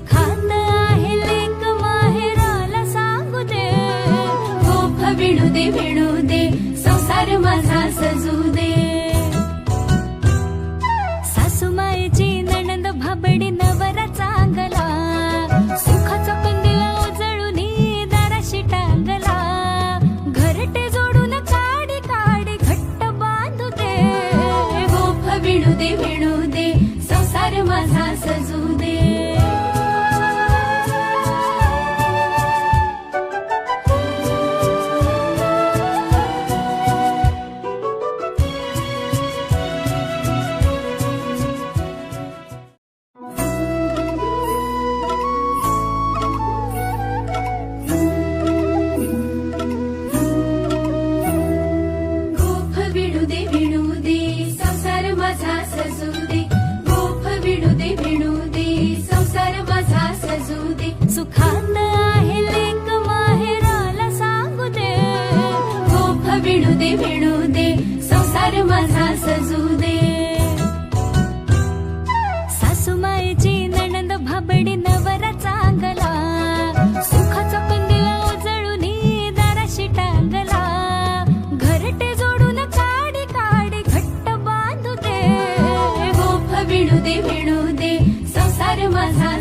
सुखात आहे लेक माहेराला सांगू दे, गोफ विणू दे विणू दे संसार माझा सजू दे। सासूमाईची नणंद भाबडी नवरा चांगला, सुखाचा कंदीला उजळून दाराशी टांगला। घरटे जोडून काडी काडी घट्ट बांधू दे, गोफ विणू दे विणू दे संसार माझा सजू दे। सुखात आहे लेक माहेराला सांगू दे, गोफ विणू दे विणू दे संसार माझा सजू दे। सासूमाईची नणंद भाबडी नवरा चांगला, सुखाचा कंदीला उजळून दाराशी टांगला। घरटे जोडून काडी काडी घट्ट बांधू दे, गोफ विणू दे विणू दे संसार माझा